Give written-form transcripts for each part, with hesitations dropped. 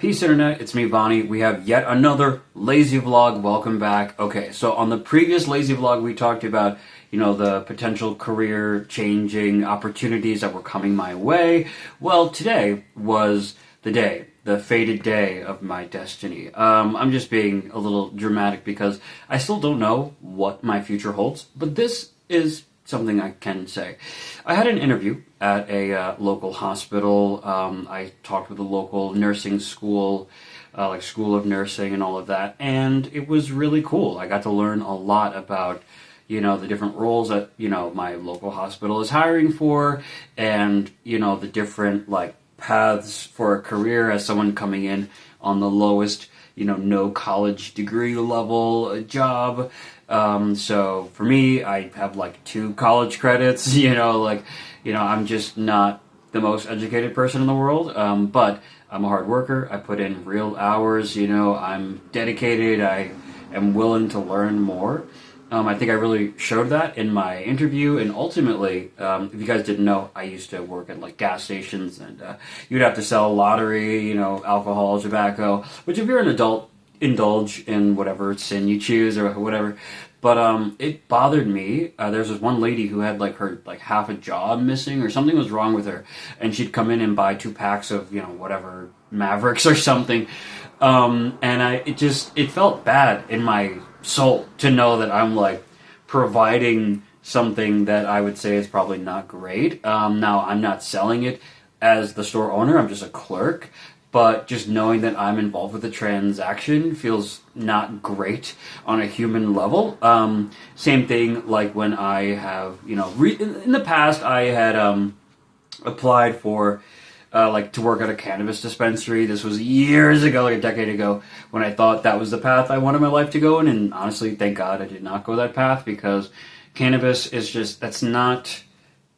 Peace Internet, it's me Bonnie. We have yet another lazy vlog. Welcome back. Okay, so on the previous lazy vlog we talked about, the potential career changing opportunities that were coming my way. Well, today was the day, the fated day of my destiny. I'm just being a little dramatic because I still don't know what my future holds, but this is something I can say. I had an interview at a local hospital. I talked with a local nursing school, like School of Nursing and all of that, and it was really cool. I got to learn a lot about, the different roles that, my local hospital is hiring for, and, the different, paths for a career as someone coming in on the lowest, no college degree level job. So for me, I have 2 college credits, I'm just not the most educated person in the world, but I'm a hard worker. I put in real hours, I'm dedicated. I am willing to learn more. I think I really showed that in my interview, and ultimately, if you guys didn't know, I used to work at gas stations, and you'd have to sell lottery, alcohol, tobacco, which if you're an adult, indulge in whatever sin you choose or whatever. But it bothered me. There's this one lady who had her half a jaw missing or something was wrong with her, and she'd come in and buy 2 packs of whatever Mavericks or something, and it felt bad in my soul to know that I'm providing something that I would say is probably not great. Now I'm not selling it as the store owner. I'm just a clerk. But just knowing that I'm involved with the transaction feels not great on a human level. Same thing when I have, in the past I had applied for to work at a cannabis dispensary. This was years ago, a decade ago, when I thought that was the path I wanted my life to go in. And honestly, thank God I did not go that path, because cannabis is that's not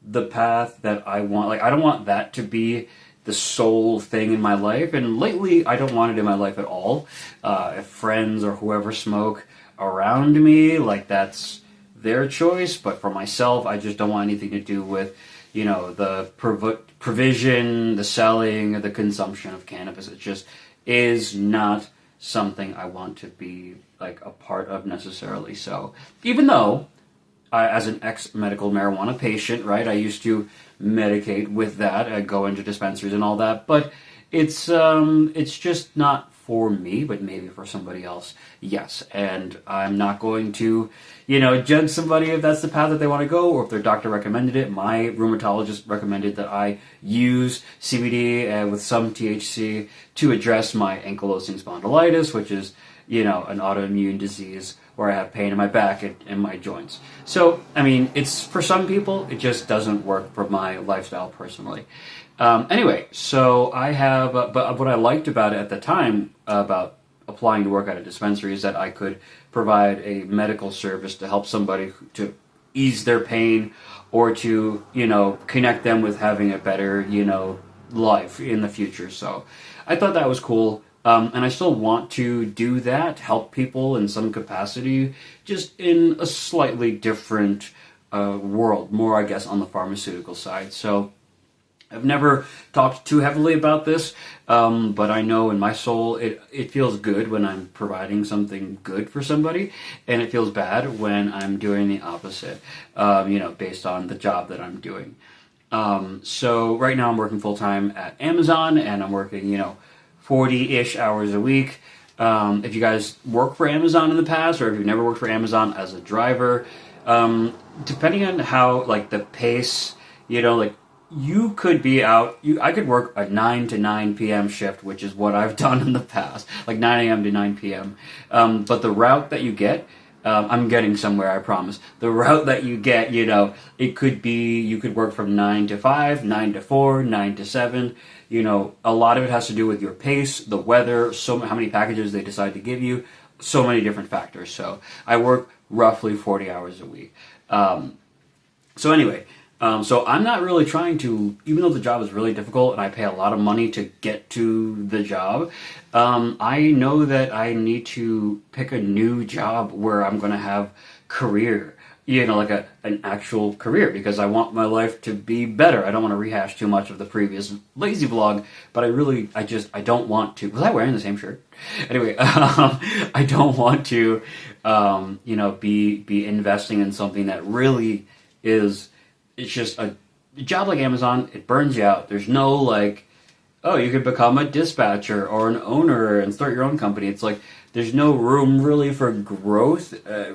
the path that I want. I don't want that to be the sole thing in my life, and lately I don't want it in my life at all. If friends or whoever smoke around me, that's their choice, but for myself, I just don't want anything to do with, the provision, the selling, the consumption of cannabis. It just is not something I want to be a part of necessarily. So even though as an ex-medical marijuana patient, right, I used to medicate with that. I go into dispensaries and all that, but it's just not for me, but maybe for somebody else, yes. And I'm not going to, judge somebody if that's the path that they want to go, or if their doctor recommended it. My rheumatologist recommended that I use CBD with some THC to address my ankylosing spondylitis, which is, an autoimmune disease where I have pain in my back and my joints. So, it's for some people, it just doesn't work for my lifestyle personally. Anyway, so I have, but what I liked about it at the time, about applying to work at a dispensary, is that I could provide a medical service to help somebody to ease their pain, or to, connect them with having a better, life in the future. So I thought that was cool. And I still want to do that, help people in some capacity, just in a slightly different world, more, I guess, on the pharmaceutical side. So I've never talked too heavily about this, but I know in my soul it feels good when I'm providing something good for somebody, and it feels bad when I'm doing the opposite, based on the job that I'm doing. So right now I'm working full-time at Amazon, and I'm working, 40-ish hours a week. If you guys work for Amazon in the past, or if you've never worked for Amazon as a driver, depending on how, the pace, you could be out, I could work a 9 to 9 p.m. shift, which is what I've done in the past, 9 a.m. to 9 p.m. But the route that you get, I'm getting somewhere, I promise. The route that you get, it could be, you could work from 9 to 5, 9 to 4, 9 to 7. A lot of it has to do with your pace, the weather, how many packages they decide to give you, so many different factors. So I work roughly 40 hours a week. So anyway, so I'm not really trying to, even though the job is really difficult and I pay a lot of money to get to the job, I know that I need to pick a new job where I'm going to have career. like an actual career, because I want my life to be better. I don't want to rehash too much of the previous lazy vlog, but I don't want to. Was I wearing the same shirt? Anyway, I don't want to, be investing in something that really is. It's just a job like Amazon. It burns you out. There's no like, oh, you could become a dispatcher or an owner and start your own company. It's like there's no room really for growth,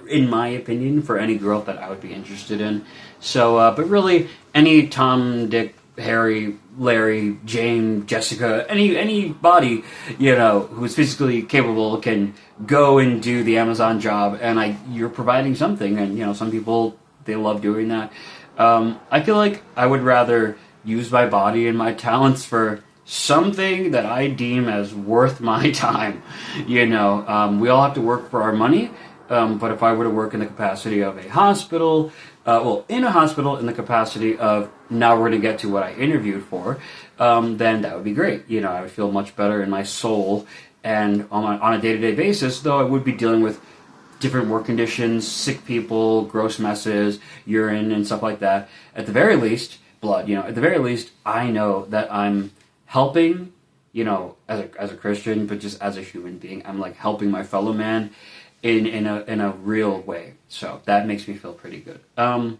in my opinion, for any growth that I would be interested in. So, but really, any Tom, Dick, Harry, Larry, Jane, Jessica, anybody, who's physically capable can go and do the Amazon job, and you're providing something, and some people, they love doing that. I feel like I would rather use my body and my talents for something that I deem as worth my time. We all have to work for our money, but if I were to work in the capacity of a hospital, in a hospital in the capacity of, now we're going to get to what I interviewed for, then that would be great. I would feel much better in my soul, and on a day-to-day basis, though, I would be dealing with different work conditions, sick people, gross messes, urine, and stuff like that. At the very least, blood, at the very least, I know that I'm helping, as a Christian, but just as a human being, I'm like helping my fellow man in a real way. So that makes me feel pretty good. I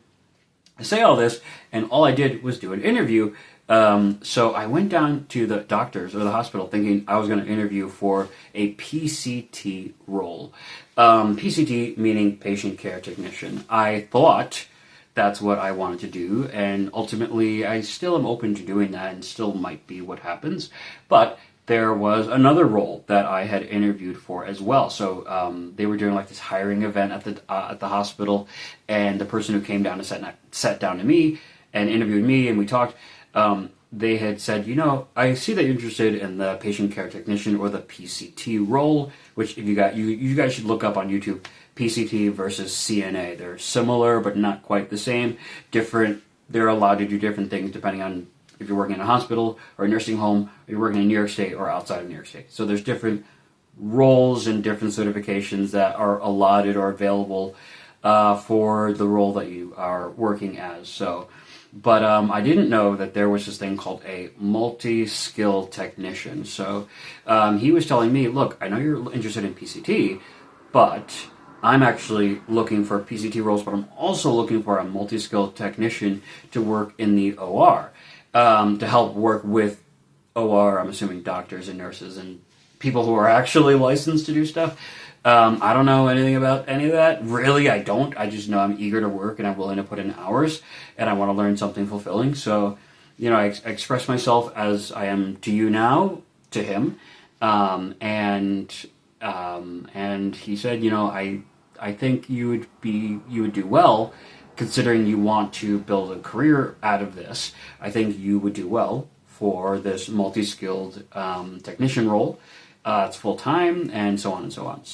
say all this, and all I did was do an interview. So I went down to the doctors or the hospital thinking I was going to interview for a PCT role. PCT meaning patient care technician. I thought that's what I wanted to do, and ultimately I still am open to doing that, and still might be what happens. But there was another role that I had interviewed for as well. So they were doing like this hiring event at the hospital, and the person who came down to sat down to me and interviewed me, and we talked. They had said, I see that you're interested in the patient care technician or the PCT role, which if you guys should look up on YouTube. PCT versus CNA. They're similar, but not quite the same. Different. They're allowed to do different things depending on if you're working in a hospital or a nursing home, or you're working in New York State or outside of New York State. So there's different roles and different certifications that are allotted or available for the role that you are working as. So, but I didn't know that there was this thing called a multi-skill technician. So he was telling me, look, I know you're interested in PCT, but I'm actually looking for PCT roles, but I'm also looking for a multi-skilled technician to work in the OR, to help work with OR, I'm assuming doctors and nurses and people who are actually licensed to do stuff. I don't know anything about any of that. Really, I don't. I just know I'm eager to work and I'm willing to put in hours, and I want to learn something fulfilling. So, I express myself as I am to you now, to him, and he said, I think you would do well, considering you want to build a career out of this. I think you would do well for this multi-skilled technician role. It's full-time, and so on and so on.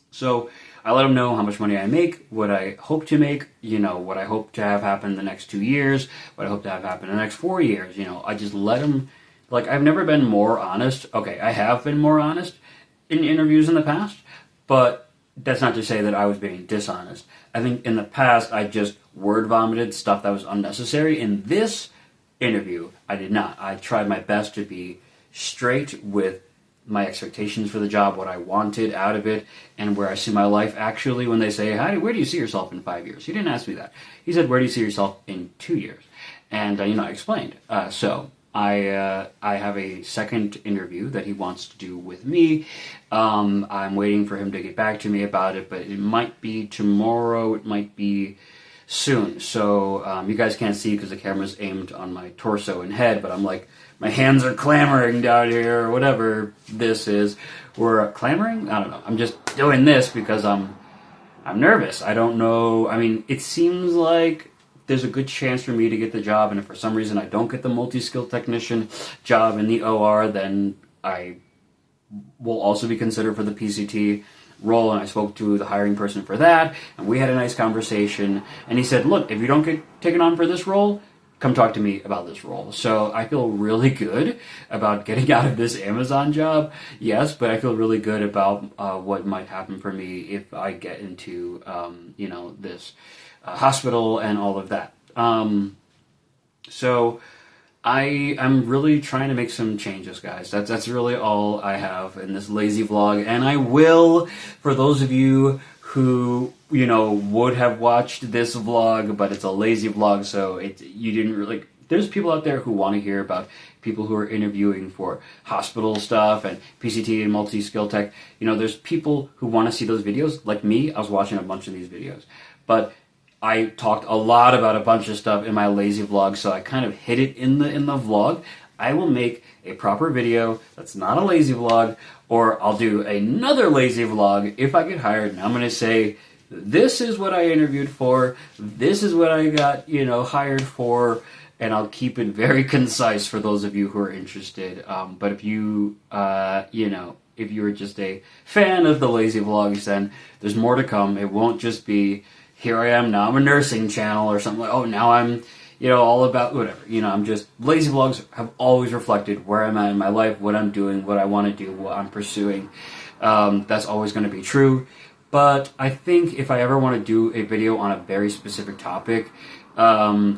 So I let him know how much money I make, what I hope to make, what I hope to have happen in the next 2 years, what I hope to have happen in the next 4 years. I just let him, I've never been more honest. Okay, I have been more honest in interviews in the past, but that's not to say that I was being dishonest. I think in the past, I just word vomited stuff that was unnecessary. In this interview, I did not. I tried my best to be straight with my expectations for the job, what I wanted out of it, and where I see my life actually when they say, where do you see yourself in 5 years? He didn't ask me that. He said, where do you see yourself in 2 years? And, I explained. So I have a second interview that he wants to do with me. I'm waiting for him to get back to me about it, but it might be tomorrow. It might be soon. So you guys can't see because the camera's aimed on my torso and head, but I'm like, my hands are clamoring down here, or whatever this is. We're clamoring? I don't know. I'm just doing this because I'm nervous. I don't know. I mean, it seems like there's a good chance for me to get the job, and if for some reason I don't get the multi-skilled technician job in the OR, then I will also be considered for the PCT role, and I spoke to the hiring person for that, and we had a nice conversation, and he said, look, if you don't get taken on for this role, come talk to me about this role. So I feel really good about getting out of this Amazon job, yes, but I feel really good about what might happen for me if I get into, this hospital and all of that. So I'm really trying to make some changes, guys. That's really all I have in this lazy vlog, and I will, for those of you who would have watched this vlog, but it's a lazy vlog, so you didn't really. There's people out there who want to hear about people who are interviewing for hospital stuff and PCT and multi-skill tech. There's people who want to see those videos. Like me, I was watching a bunch of these videos, but I talked a lot about a bunch of stuff in my lazy vlog, so I kind of hid it in the vlog. I will make a proper video that's not a lazy vlog, or I'll do another lazy vlog if I get hired, and I'm going to say, this is what I interviewed for, this is what I got, hired for, and I'll keep it very concise for those of you who are interested. But if you, if you're just a fan of the lazy vlogs, then there's more to come. It won't just be, here I am, now I'm a nursing channel or something like, oh, now I'm, all about whatever. I'm just, lazy vlogs have always reflected where I'm at in my life, what I'm doing, what I want to do, what I'm pursuing. That's always going to be true. But I think if I ever want to do a video on a very specific topic,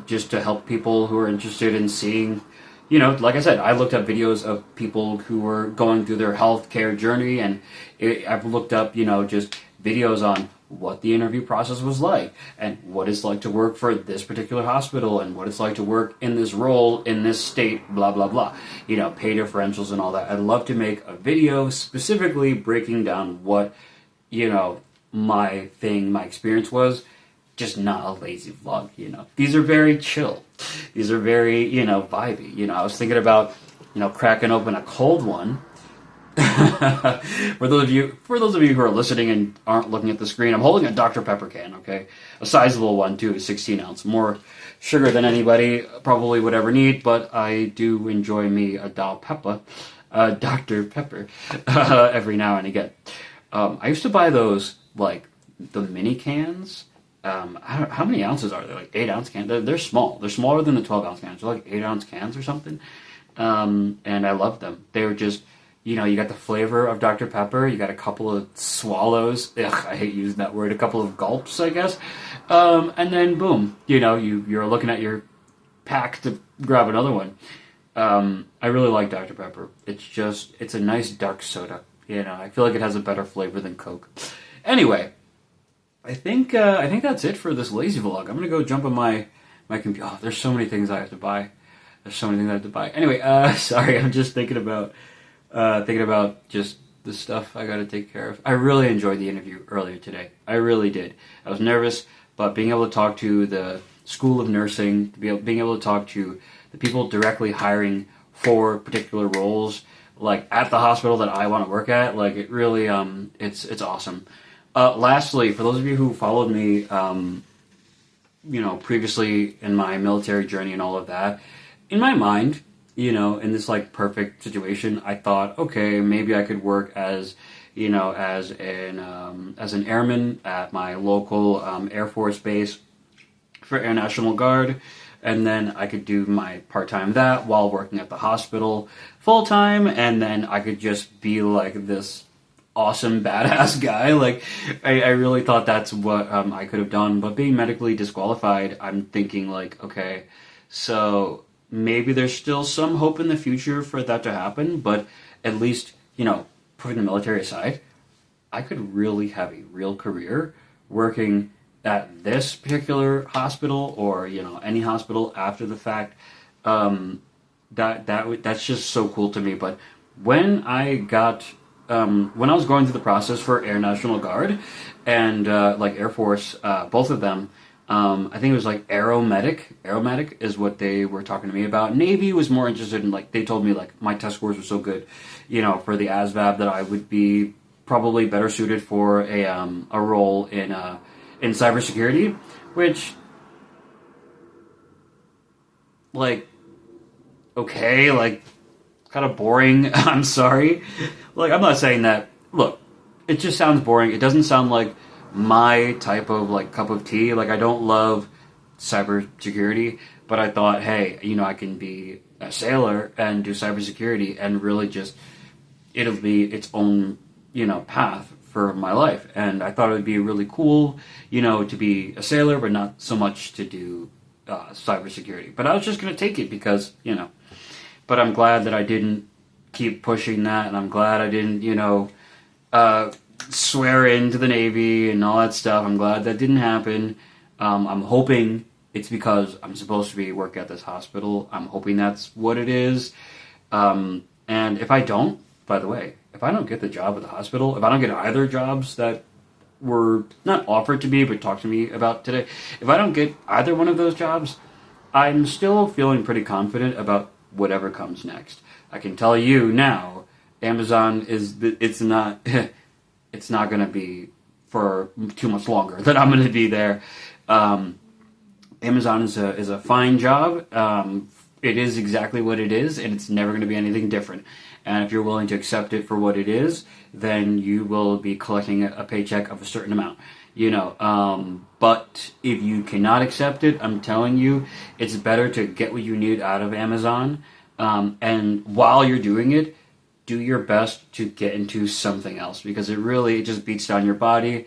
just to help people who are interested in seeing, like I said, I looked up videos of people who were going through their healthcare journey, and I've looked up, just videos on what the interview process was like, and what it's like to work for this particular hospital, and what it's like to work in this role, in this state, blah, blah, blah. Pay differentials and all that. I'd love to make a video specifically breaking down what, my experience was, just not a lazy vlog, These are very chill. These are very, vibey. I was thinking about, cracking open a cold one. For those of you who are listening and aren't looking at the screen, I'm holding a Dr. Pepper can, okay? A sizable one, too, 16 ounce. More sugar than anybody probably would ever need, but I do enjoy me a Dr. Pepper, every now and again. I used to buy those, like, the mini cans. How many ounces are they? Like 8-ounce cans? They're small. They're smaller than the 12-ounce cans. They're like 8-ounce cans or something. And I love them. They were just, you got the flavor of Dr. Pepper. You got a couple of swallows. Ugh, I hate using that word. A couple of gulps, I guess. And then boom, you're looking at your pack to grab another one. I really like Dr. Pepper. It's a nice dark soda. I feel like it has a better flavor than Coke. Anyway, I think that's it for this lazy vlog. I'm gonna go jump on my computer. Oh, there's so many things I have to buy. Anyway, sorry, I'm just thinking about just the stuff I gotta take care of. I really enjoyed the interview earlier today. I really did. I was nervous, but being able to talk to the School of Nursing, being able to talk to the people directly hiring for particular roles, like at the hospital that I want to work at, like it really, it's awesome. Lastly, for those of you who followed me, previously in my military journey and all of that, in my mind, in this like perfect situation, I thought, okay, maybe I could work as an airman at my local Air Force base for Air National Guard, and then I could do my part-time that while working at the hospital full-time, and then I could just be like this awesome badass guy. Like I really thought that's what I could have done, but being medically disqualified, I'm thinking like, okay, so maybe there's still some hope in the future for that to happen, but at least, putting the military aside, I could really have a real career working at this particular hospital or, any hospital after the fact. That's just so cool to me. But when I was going through the process for Air National Guard and like Air Force, both of them, I think it was like Aeromedic is what they were talking to me about. Navy was more interested in, like, they told me like my test scores were so good, for the ASVAB that I would be probably better suited for a role in cybersecurity, which, like, okay, like, kind of boring. I'm sorry. Like, I'm not saying that. Look, it just sounds boring. It doesn't sound like my type of, like, cup of tea. Like, I don't love cybersecurity, but I thought, hey, I can be a sailor and do cybersecurity and really just, it'll be its own, path for my life. And I thought it would be really cool, to be a sailor, but not so much to do cybersecurity. But I was just going to take it because, but I'm glad that I didn't keep pushing that, and I'm glad I didn't, swear into the Navy and all that stuff. I'm glad that didn't happen. I'm hoping it's because I'm supposed to be working at this hospital. I'm hoping that's what it is. And if I don't, by the way, if I don't get the job at the hospital, if I don't get either jobs that were not offered to me but talked to me about today, if I don't get either one of those jobs, I'm still feeling pretty confident about whatever comes next. I can tell you now, Amazon it's not it's not going to be for too much longer that I'm going to be there. Amazon is a fine job. It is exactly what it is, and it's never going to be anything different. And if you're willing to accept it for what it is, then you will be collecting a paycheck of a certain amount. But if you cannot accept it, I'm telling you, it's better to get what you need out of Amazon. And while you're doing it, do your best to get into something else, because it just beats down your body.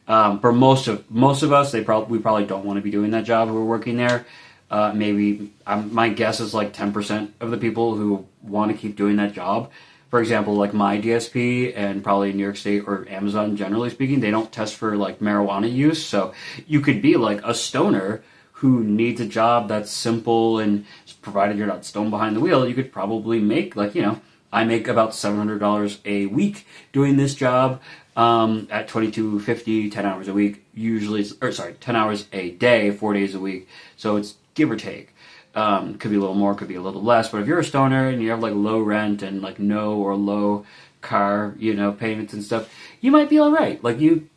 For most of us, we probably don't want to be doing that job who are working there. My guess is like 10% of the people who want to keep doing that job. For example, like my DSP and probably New York State or Amazon, generally speaking, they don't test for like marijuana use. So you could be like a stoner who needs a job that's simple, and provided you're not stoned behind the wheel, you could probably make I make about $700 a week doing this job at $22.50, 10 hours a week. 10 hours a day, 4 days a week. So it's give or take. Could be a little more, could be a little less. But if you're a stoner and you have like low rent and like no or low car, payments and stuff, you might be all right. Like you'd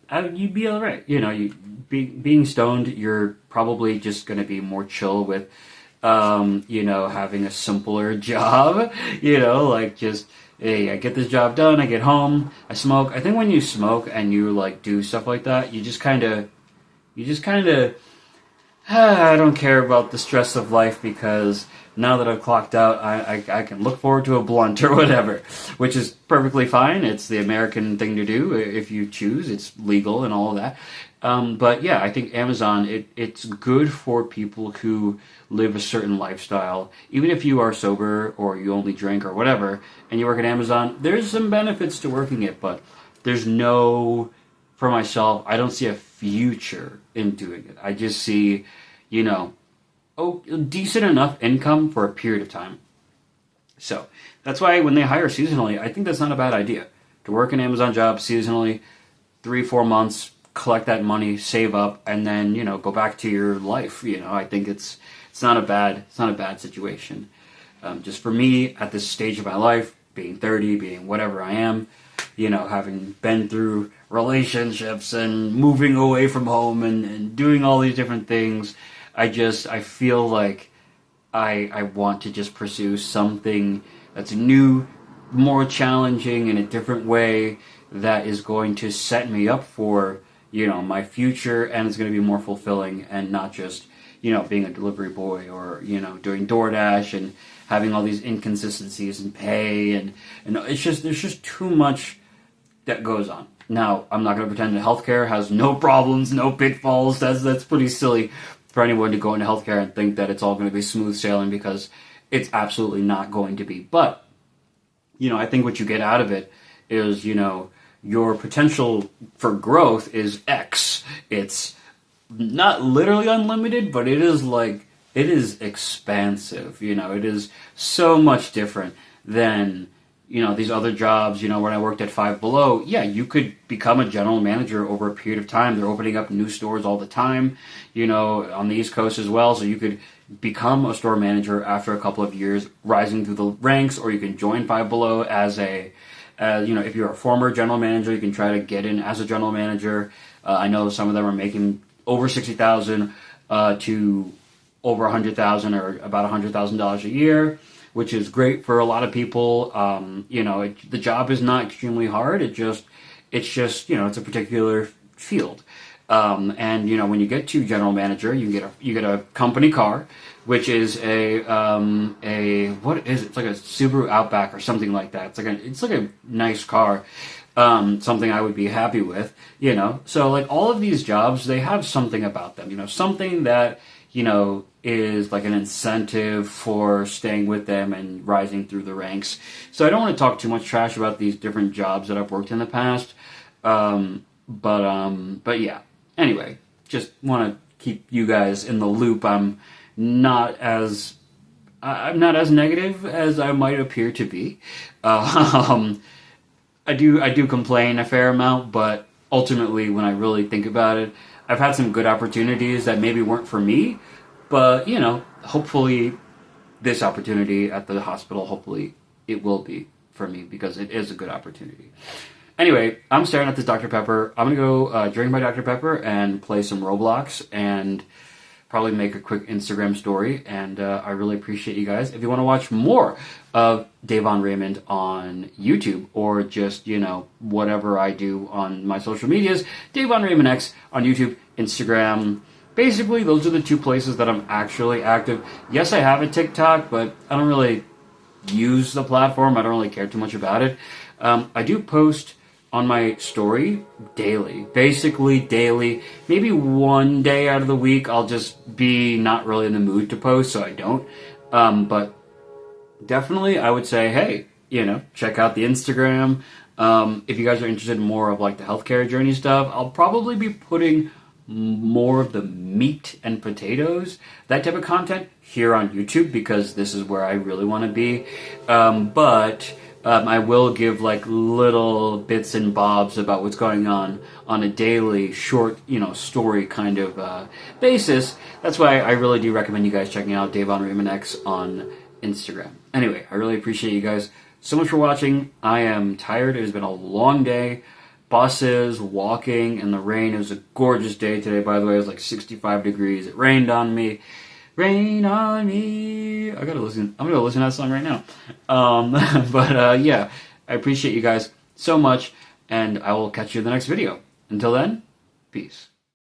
be all right. Being stoned, you're probably just going to be more chill with having a simpler job, like just, hey, I get this job done, I get home, I smoke. I think when you smoke and you like do stuff like that, you just kind of, I don't care about the stress of life, because now that I've clocked out, I can look forward to a blunt or whatever, which is perfectly fine. It's the American thing to do if you choose. It's legal and all of that. But yeah, I think Amazon, it's good for people who live a certain lifestyle. Even if you are sober or you only drink or whatever, and you work at Amazon, there's some benefits to working it, but for myself, I don't see a future in doing it. I just see, decent enough income for a period of time. So that's why when they hire seasonally, I think that's not a bad idea. To work an Amazon job seasonally, 3-4 months, collect that money, save up, and then, go back to your life. I think it's not a bad situation. Just for me, at this stage of my life, being 30, being whatever I am, having been through relationships and moving away from home and doing all these different things, I feel like I want to just pursue something that's new, more challenging in a different way, that is going to set me up for, my future, and it's going to be more fulfilling, and not just, being a delivery boy or, doing DoorDash and having all these inconsistencies in pay, and there's just too much that goes on. Now, I'm not going to pretend that healthcare has no problems, no pitfalls. That's pretty silly for anyone to go into healthcare and think that it's all going to be smooth sailing, because it's absolutely not going to be. But, I think what you get out of it is, your potential for growth is X. It's not literally unlimited, but it is expansive. It is so much different than, these other jobs. When I worked at Five Below, yeah, you could become a general manager over a period of time. They're opening up new stores all the time, on the East Coast as well. So you could become a store manager after a couple of years, rising through the ranks, or you can join Five Below as if you're a former general manager, you can try to get in as a general manager. I know some of them are making over $60,000 to over $100,000 or about $100,000 a year, which is great for a lot of people. The job is not extremely hard. It's just it's a particular field. And you know, when you get to general manager, you get a company car, which is a what is it? It's like a Subaru Outback or something like that. It's like a nice car, something I would be happy with. You know, so like all of these jobs, they have something about them. You know, something that you know is like an incentive for staying with them and rising through the ranks. So I don't want to talk too much trash about these different jobs that I've worked in the past. But yeah. Anyway, just want to keep you guys in the loop. I'm not as negative as I might appear to be. I do complain a fair amount, but ultimately, when I really think about it, I've had some good opportunities that maybe weren't for me, but you know, hopefully, this opportunity at the hospital, hopefully, it will be for me because it is a good opportunity. Anyway, I'm staring at this Dr. Pepper. I'm gonna go drink my Dr. Pepper and play some Roblox and probably make a quick Instagram story. And I really appreciate you guys. If you want to watch more of Davon Raymond on YouTube or just, you know, whatever I do on my social medias, Davon Raymond X on YouTube, Instagram. Basically, those are the two places that I'm actually active. Yes, I have a TikTok, but I don't really use the platform. I don't really care too much about it. I do post on my story daily, basically daily. Maybe one day out of the week I'll just be not really in the mood to post, so I don't. But definitely I would say, hey, you know, check out the Instagram. If you guys are interested in more of like the healthcare journey stuff, I'll probably be putting more of the meat and potatoes, that type of content here on YouTube because this is where I really want to be. But I will give like little bits and bobs about what's going on a daily short, you know, story kind of basis. That's why I really do recommend you guys checking out Davon Raymond X on Instagram. Anyway, I really appreciate you guys so much for watching. I am tired. It has been a long day. Buses, walking in the rain. It was a gorgeous day today, by the way. It was like 65 degrees. It rained on me. Rain on me. I'm gonna listen to that song right now. But yeah, I appreciate you guys so much, and I will catch you in the next video. Until then, peace.